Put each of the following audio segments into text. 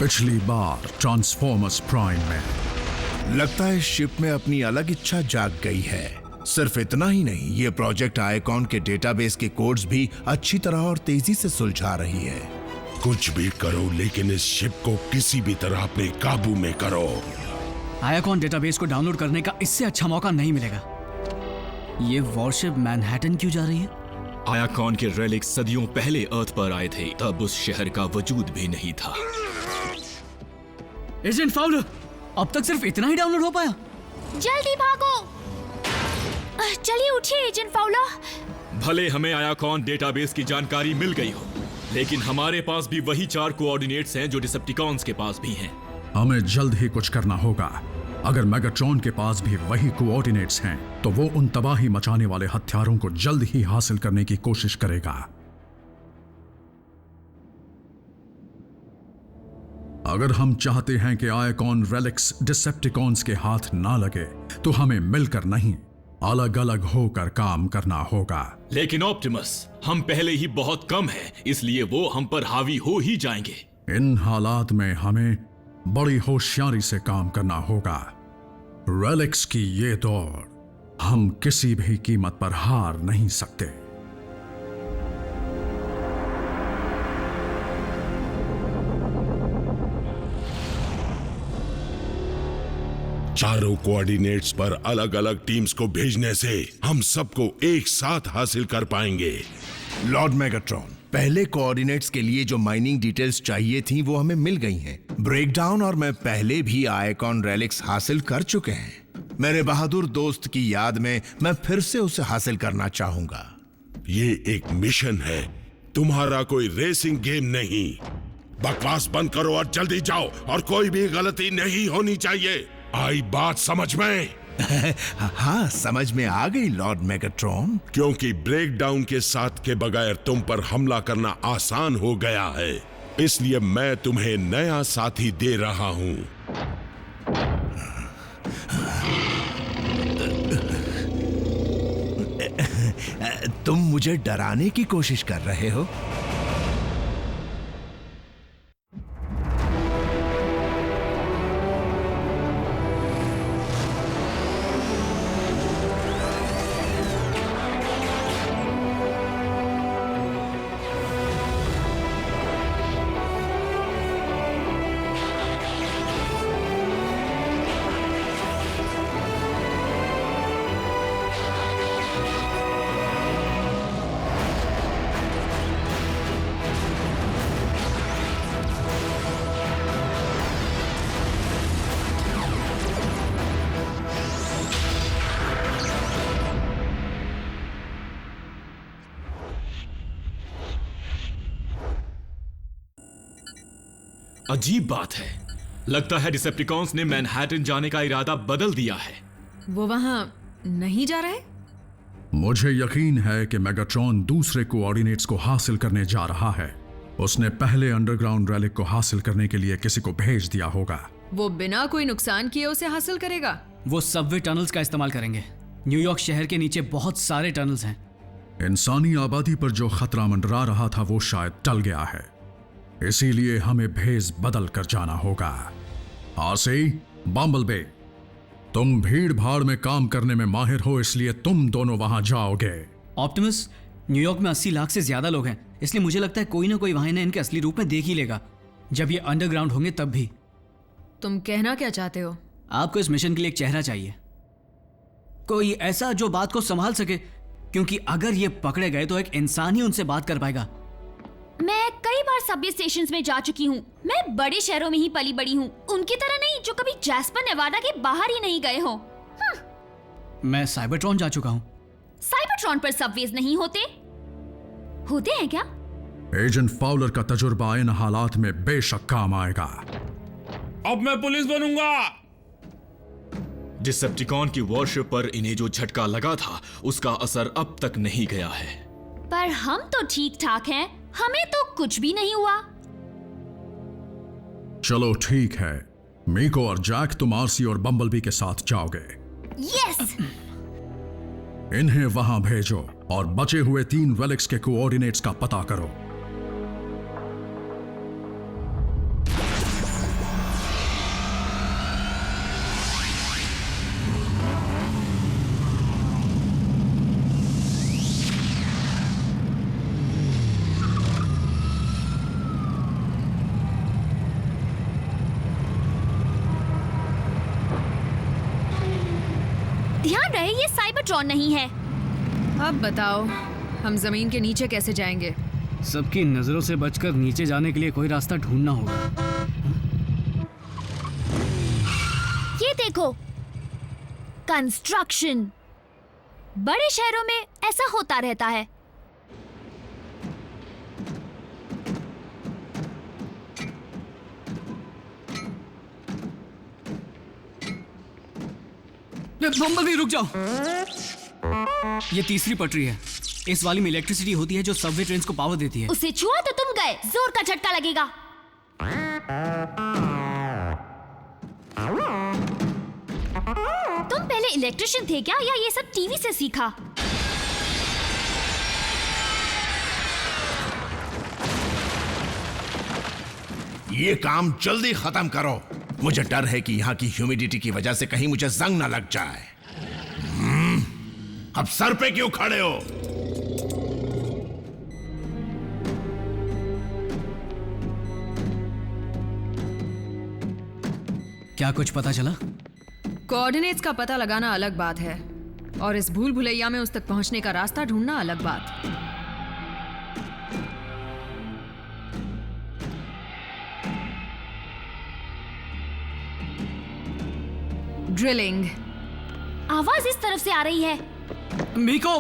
पिछली बार transformers prime में लगता है शिप में अपनी अलग इच्छा जाग गई है। सिर्फ इतना ही नहीं, ये प्रोजेक्ट आईकॉन के डेटाबेस के कोड्स भी अच्छी तरह और तेजी से सुलझा रही है। कुछ भी करो, लेकिन इस शिप को किसी भी तरह अपने काबू में करो। आईकॉन डेटाबेस को डाउनलोड करने का इससे अच्छा मौका नहीं मिलेगा। ये वॉरशिप मैनहट्टन क्यों जा रही है? आयाकॉन के रेलिक्स सदियों पहले अर्थ पर आए थे, तब उस शहर का वजूद भी नहीं था। एजेंट फाउलर, अब तक सिर्फ इतना ही डाउनलोड हो पाया? जल्दी भागो। चलिए उठिए एजेंट फाउलर। भले हमें आयाकॉन डेटाबेस की जानकारी मिल गई हो, लेकिन हमारे पास भी वही 4 कोऑर्डिनेट्स हैं जो डिसेप्टिकॉन्स के पास भी हैं। हमें जल्द ही कुछ करना होगा। अगर मेगाट्रॉन के पास भी वही कोऑर्डिनेट्स हैं, तो वो उन तबाही मचाने वाले हथियारों को जल्द ही हासिल करने की कोशिश करेगा। अगर हम चाहते हैं कि आईकॉन रेलिक्स डिसेप्टिकॉन्स के हाथ ना लगे, तो हमें मिलकर नहीं, अलग अलग होकर काम करना होगा। लेकिन ऑप्टिमस, हम पहले ही बहुत कम हैं, इसलिए वो हम पर हावी हो ही जाएंगे। इन हालात में हमें बड़ी होशियारी से काम करना होगा। रेलिक्स की ये दौड़ हम किसी भी कीमत पर हार नहीं सकते। चारों कोऑर्डिनेट्स पर अलग अलग टीम्स को भेजने से हम सबको एक साथ हासिल कर पाएंगे। लॉर्ड मेगाट्रॉन, पहले कोऑर्डिनेट्स के लिए जो माइनिंग डिटेल्स चाहिए थी वो हमें मिल गई हैं। ब्रेकडाउन और मैं पहले भी आईकॉन रेलिक्स हासिल कर चुके हैं। मेरे बहादुर दोस्त की याद में मैं फिर से उसे हासिल करना चाहूंगा। ये एक मिशन है, तुम्हारा कोई रेसिंग गेम नहीं। बकवास बंद करो और जल्दी जाओ, और कोई भी गलती नहीं होनी चाहिए। आई बात समझ में? हाँ, समझ में आ गई लॉर्ड मेगाट्रॉन। क्योंकि ब्रेकडाउन के साथ के बगैर तुम पर हमला करना आसान हो गया है, इसलिए मैं तुम्हें नया साथी दे रहा हूं। तुम मुझे डराने की कोशिश कर रहे हो? अजीब बात है, लगता है डिसेप्टिकॉन्स ने मैनहट्टन जाने का इरादा बदल दिया है। वो वहां नहीं जा रहे? मुझे यकीन है कि मेगाट्रॉन दूसरे कोऑर्डिनेट्स को हासिल करने जा रहा है। उसने पहले अंडरग्राउंड रेलिक को हासिल करने के लिए किसी को भेज दिया होगा। वो बिना कोई नुकसान किए उसे हासिल करेगा। वो सबवे टनल्स का इस्तेमाल करेंगे। न्यूयॉर्क शहर के नीचे बहुत सारे टनल्स हैं। इंसानी आबादी पर जो खतरा मंडरा रहा था वो शायद टल गया है, इसीलिए हमें भेस बदल कर जाना होगा। आरसी, बम्बलबी, तुम भीड़ भाड़ में काम करने में माहिर हो, इसलिए तुम दोनों वहां जाओगे। ऑप्टिमस, न्यूयॉर्क में 80 लाख से ज्यादा लोग हैं, इसलिए मुझे लगता है कोई ना कोई वहां इन्हें इनके असली रूप में देख ही लेगा। जब ये अंडरग्राउंड होंगे तब भी। तुम कहना क्या चाहते हो? आपको इस मिशन के लिए एक चेहरा चाहिए, कोई ऐसा जो बात को संभाल सके, क्योंकि अगर ये पकड़े गए तो एक इंसान ही उनसे बात कर पाएगा। मैं कई बार सबवे स्टेशंस में जा चुकी हूँ। मैं बड़े शहरों में ही पली बड़ी हूँ, उनकी तरह नहीं जो कभी जैस्पर नेवाडा के बाहर ही नहीं गए हो। मैं साइबरट्रॉन जा चुका हूँ। साइबरट्रॉन पर सबवेज नहीं होते? होते हैं क्या? एजेंट फाउलर का तजुर्बा इन हालात में बेशक काम आएगा। अब मैं पुलिस बनूंगा। डिसेप्टिकॉन की वॉरशिप पर इन्हें जो झटका लगा था, उसका असर अब तक नहीं गया है। पर हम तो ठीक ठाक हैं, हमें तो कुछ भी नहीं हुआ। चलो ठीक है, मीको और जैक तुम आरसी और बम्बलबी के साथ जाओगे। यस। इन्हें वहां भेजो और बचे हुए 3 रेलिक्स के कोऑर्डिनेट्स का पता करो। ध्यान रहे ये साइबरट्रॉन नहीं है। अब बताओ हम जमीन के नीचे कैसे जाएंगे? सबकी नजरों से बचकर नीचे जाने के लिए कोई रास्ता ढूंढना होगा। ये देखो, कंस्ट्रक्शन। बड़े शहरों में ऐसा होता रहता है। बम्बलबी रुक जाओ। ये तीसरी पटरी है। इस वाली में इलेक्ट्रिसिटी होती है जो सबवे ट्रेन्स को पावर देती है। उसे छुआ तो तुम गए, जोर का झटका लगेगा। तुम पहले इलेक्ट्रिशियन थे क्या या ये सब टीवी से सीखा? ये काम जल्दी खत्म करो। मुझे डर है कि यहाँ की ह्यूमिडिटी की वजह से कहीं मुझे जंग न लग जाए। अब सर पे क्यों खड़े हो? क्या कुछ पता चला? कोऑर्डिनेट्स का पता लगाना अलग बात है और इस भूल भुलैया में उस तक पहुंचने का रास्ता ढूंढना अलग बात। ड्रिलिंग। आवाज इस तरफ से आ रही है। मीको,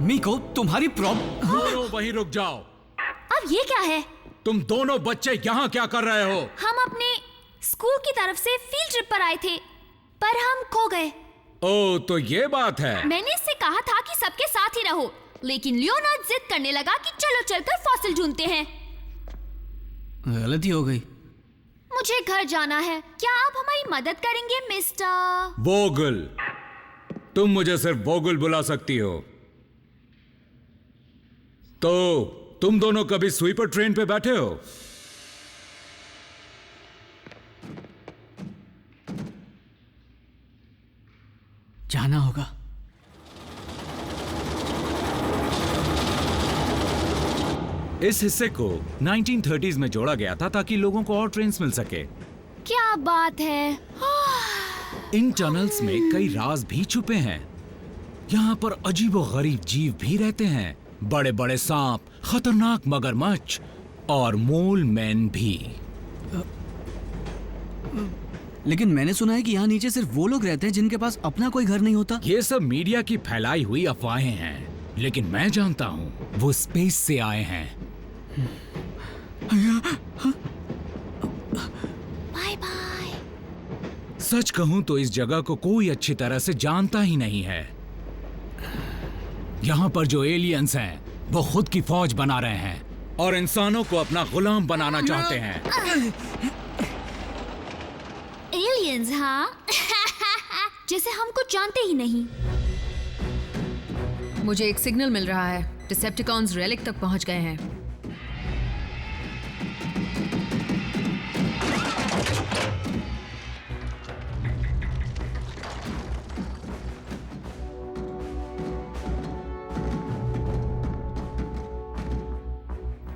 मीको तुम्हारी दोनों वहीं रुक जाओ। अब ये क्या है? तुम दोनों बच्चे यहाँ क्या कर रहे हो? हम अपने स्कूल की तरफ से फील्ड ट्रिप पर आए थे, पर हम खो गए। ओ, तो ये बात है। मैंने इससे कहा था कि सबके साथ ही रहो, लेकिन लियोनार्ड जिद करने लगा कि चलो चलकर फॉसिल ढूंढते हैं। गलती हो गई। मुझे घर जाना है। क्या आप हमारी मदद करेंगे मिस्टर वोगल? तुम मुझे सिर्फ वोगल बुला सकती हो। तो तुम दोनों कभी स्वीपर ट्रेन पे बैठे हो? जाना होगा। इस हिस्से को 1930s में जोड़ा गया था ताकि लोगों को और ट्रेन्स मिल सके। क्या बात है। इन टनल्स में कई राज भी छुपे हैं। यहाँ पर अजीबोगरीब जीव भी रहते हैं। बड़े बड़े सांप, खतरनाक मगरमच्छ और मोल मैन भी। लेकिन मैंने सुना है कि यहाँ नीचे सिर्फ वो लोग रहते हैं जिनके पास अपना कोई घर नहीं होता। ये सब मीडिया की फैलाई हुई अफवाहें हैं, लेकिन मैं जानता हूँ वो स्पेस से आए हैं। Bye bye. सच कहूं तो इस जगह को कोई अच्छी तरह से जानता ही नहीं है। यहाँ पर जो एलियंस हैं वो खुद की फौज बना रहे हैं और इंसानों को अपना गुलाम बनाना चाहते हैं। एलियंस? हाँ। जैसे हम कुछ जानते ही नहीं। मुझे एक सिग्नल मिल रहा है। डिसेप्टिकॉन्स रेलिक तक पहुंच गए हैं।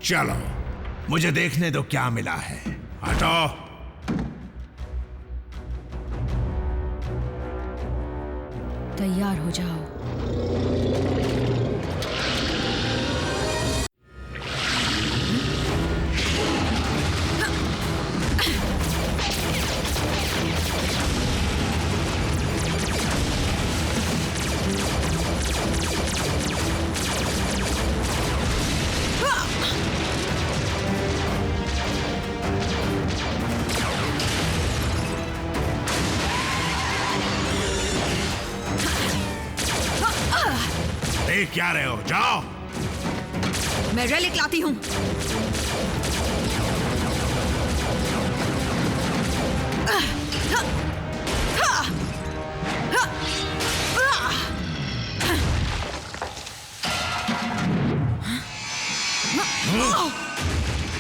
चलो, मुझे देखने दो क्या मिला है। हटो। तैयार हो जाओ। देख क्या रहे हो? जाओ। मैं रेलिक लाती हूँ।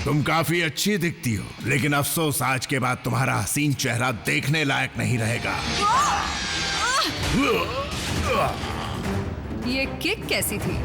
तुम काफी अच्छी दिखती हो, लेकिन अफसोस आज के बाद तुम्हारा हसीन चेहरा देखने लायक नहीं रहेगा। ये किक कैसी थी?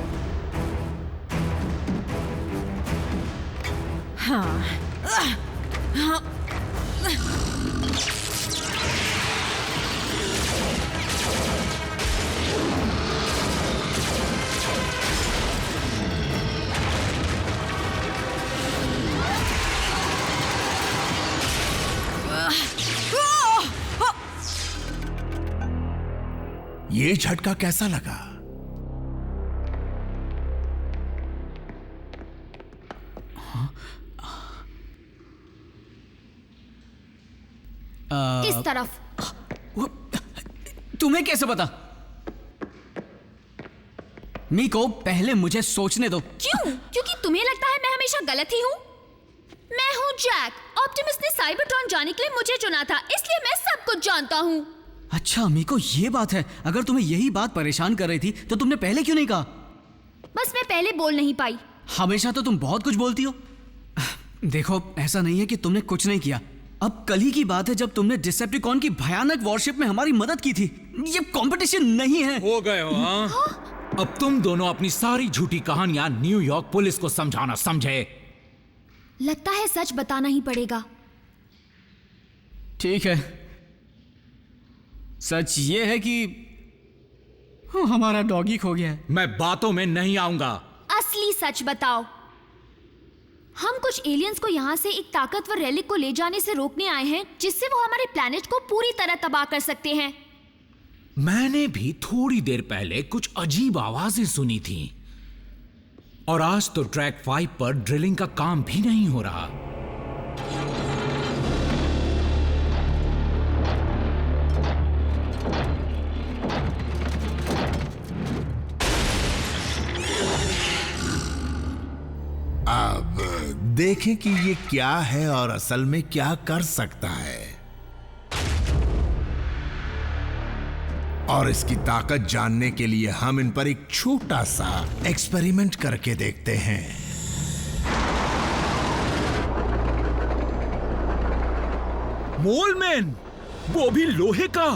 ये झटका कैसा लगा? इस तरफ। तुम्हें कैसे पता? मीको, पहले मुझे सोचने दो। क्यों? क्योंकि तुम्हें लगता है मैं हमेशा गलत ही हूँ? मैं हूँ जैक। ऑप्टिमस ने साइबरट्रॉन जाने के लिए मुझे चुना था, इसलिए मैं सब कुछ जानता हूँ। अच्छा मीको, ये बात है। अगर तुम्हें यही बात परेशान कर रही थी तो तुमने पहले क्यों नहीं कहा? बस मैं पहले बोल नहीं पाई। हमेशा तो तुम बहुत कुछ बोलती हो। देखो, ऐसा नहीं है कि तुमने कुछ नहीं किया। अब कल ही की बात है जब तुमने डिसेप्टिकॉन की भयानक वॉरशिप में हमारी मदद की थी। ये कंपटीशन नहीं है। हो गए हो, हाँ? अब तुम दोनों अपनी सारी झूठी कहानियां न्यूयॉर्क पुलिस को समझाना, समझे? लगता है सच बताना ही पड़ेगा। ठीक है, सच ये है कि हमारा डॉगी खो गया है। मैं बातों में नहीं आऊंगा। असली सच बताओ। हम कुछ एलियंस को यहाँ से एक ताकतवर रेलिक को ले जाने से रोकने आए हैं, जिससे वो हमारे प्लेनेट को पूरी तरह तबाह कर सकते हैं। मैंने भी थोड़ी देर पहले कुछ अजीब आवाजें सुनी थी। और आज तो ट्रैक 5 पर ड्रिलिंग का काम भी नहीं हो रहा। अब देखें कि ये क्या है और असल में क्या कर सकता है, और इसकी ताकत जानने के लिए हम इन पर एक छोटा सा एक्सपेरिमेंट करके देखते हैं। मोलमैन, वो भी लोहे का।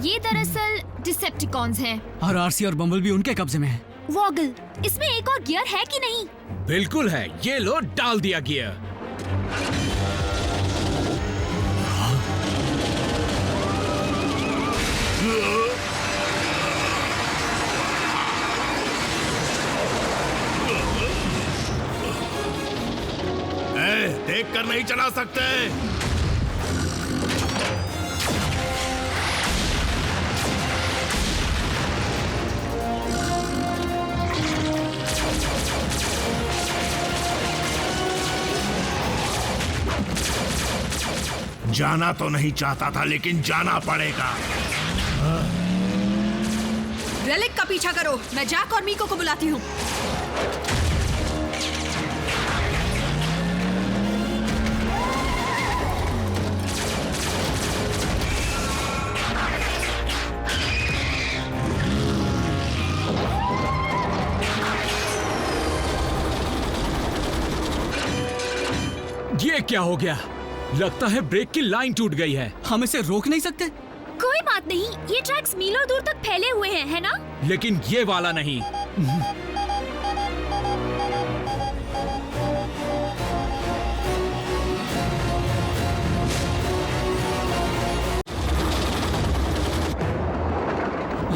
ये दरअसल डिसेप्टिकॉन्स हैं। और आरसी और बम्बल भी उनके कब्जे में है। वॉगल, इसमें एक और गियर है कि नहीं? बिल्कुल है, ये लो, डाल दिया गियर। देख कर नहीं चला सकते। जाना तो नहीं चाहता था, लेकिन जाना पड़ेगा। रेलिक का पीछा करो, मैं जैक और मीको को बुलाती हूँ। ये क्या हो गया? लगता है ब्रेक की लाइन टूट गई है। हम इसे रोक नहीं सकते? कोई बात नहीं, ये ट्रैक्स मीलों दूर तक फैले हुए हैं, है ना? लेकिन ये वाला नहीं।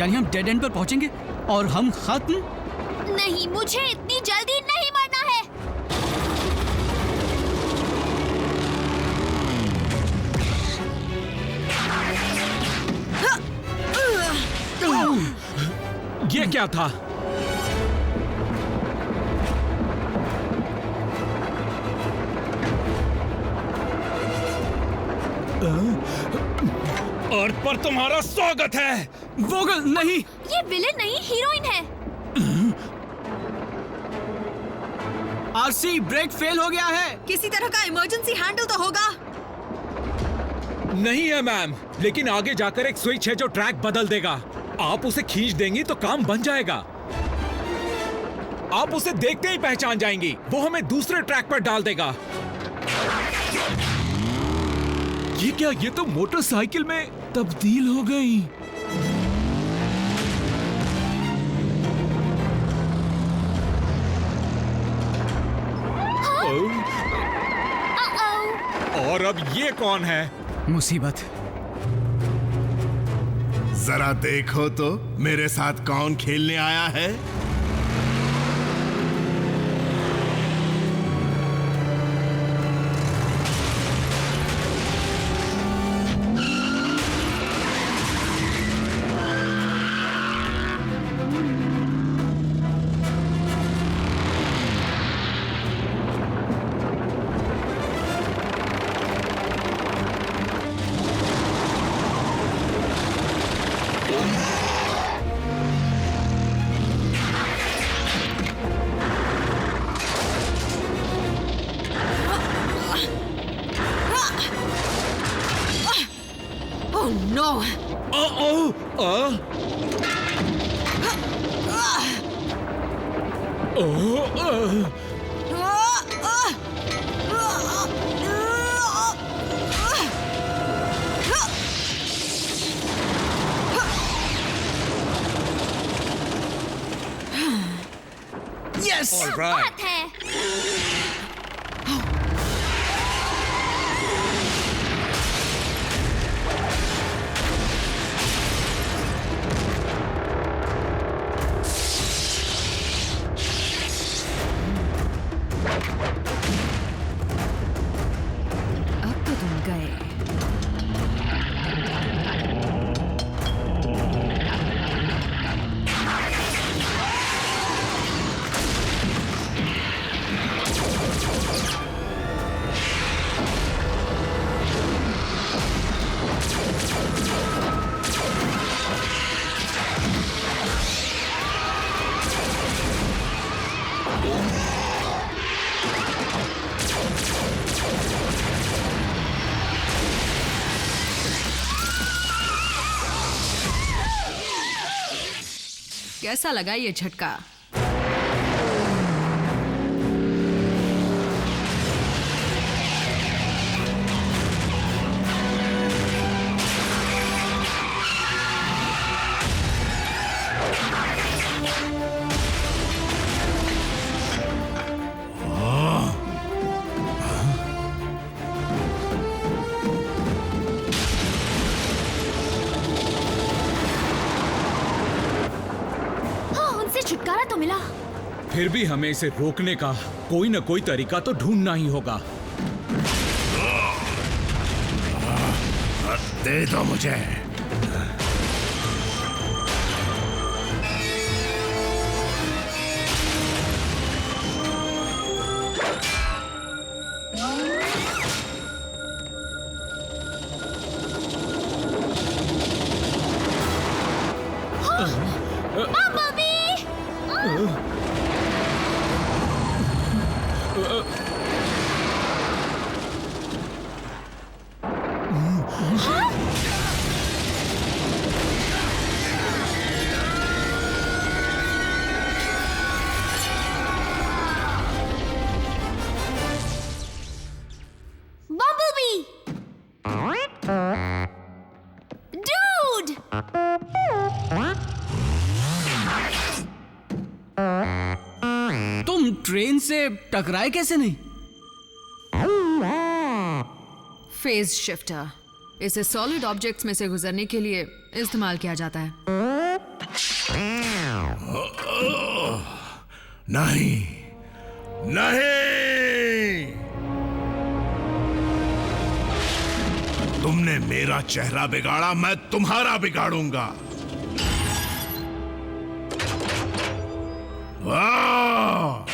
यानी हम डेड एंड पर पहुंचेंगे और हम खत्म? नहीं, मुझे इतनी जल्दी नहीं मरना है। ये क्या था? अर्थ पर तुम्हारा स्वागत है। वोगल, नहीं। ये विलेन नहीं, हीरोइन है। आरसी, ब्रेक फेल हो गया है। किसी तरह का इमरजेंसी हैंडल तो होगा। नहीं है मैम, लेकिन आगे जाकर एक स्विच है जो ट्रैक बदल देगा। आप उसे खींच देंगी तो काम बन जाएगा। आप उसे देखते ही पहचान जाएंगी। वो हमें दूसरे ट्रैक पर डाल देगा। ये क्या? ये तो मोटरसाइकिल में तब्दील हो गई। अब ये कौन है? मुसीबत। जरा देखो तो मेरे साथ कौन खेलने आया है। Oh no! यस! All बात right. है। अब तो तुम गए। कैसा लगा ये झटका? हाँ, उनसे छुटकारा तो मिला। फिर भी हमें इसे रोकने का कोई ना कोई तरीका तो ढूंढना ही होगा। दे दो मुझे। बम्बलबी! Dude! तुम ट्रेन से टकराए कैसे नहीं? फेज शिफ्टर इसे सॉलिड ऑब्जेक्ट्स में से गुजरने के लिए इस्तेमाल किया जाता है। नहीं, नहीं, तुमने मेरा चेहरा बिगाड़ा, मैं तुम्हारा बिगाड़ूंगा। वाह!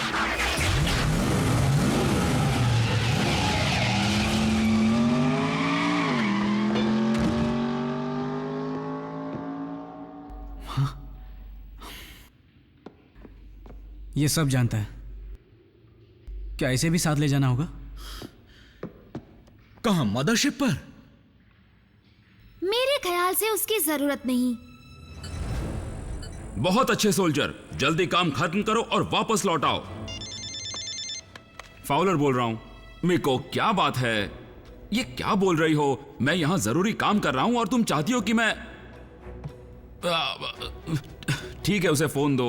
ये सब जानता है। क्या इसे भी साथ ले जाना होगा? कहां? मदरशिप पर? मेरे ख्याल से उसकी जरूरत नहीं। बहुत अच्छे सोल्जर, जल्दी काम खत्म करो और वापस लौट आओ। फाउलर बोल रहा हूं। मिको, क्या बात है? ये क्या बोल रही हो? मैं यहां जरूरी काम कर रहा हूं और तुम चाहती हो कि मैं... ठीक है, उसे फोन दो।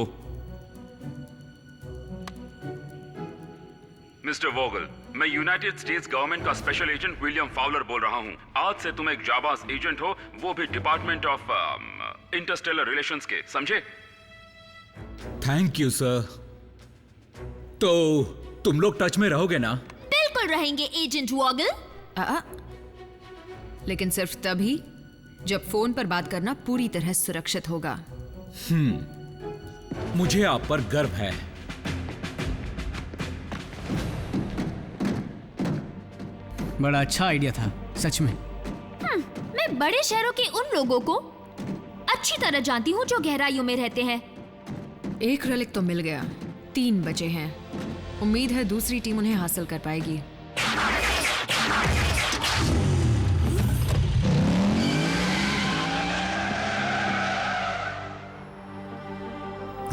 मिस्टर वोगल, मैं यूनाइटेड स्टेट्स गवर्नमेंट का स्पेशल एजेंट विलियम फाउलर बोल रहा हूँ। आज से तुम एक जाबाज एजेंट हो, वो भी डिपार्टमेंट ऑफ इंटरस्टेलर रिलेशंस के, समझे? Thank you sir. तो तुम लोग टच में रहोगे ना? बिल्कुल रहेंगे एजेंट वॉगल। लेकिन सिर्फ तभी जब फोन पर बात करना पूरी तरह सुरक्षित होगा। मुझे आप पर गर्व है। बड़ा अच्छा आइडिया था सच में। मैं बड़े शहरों के उन लोगों को अच्छी तरह जानती हूँ जो गहराइयों में रहते हैं। एक रेलिक तो मिल गया, 3 बचे हैं। उम्मीद है दूसरी टीम उन्हें हासिल कर पाएगी।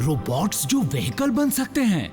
रोबोट्स जो व्हीकल बन सकते हैं,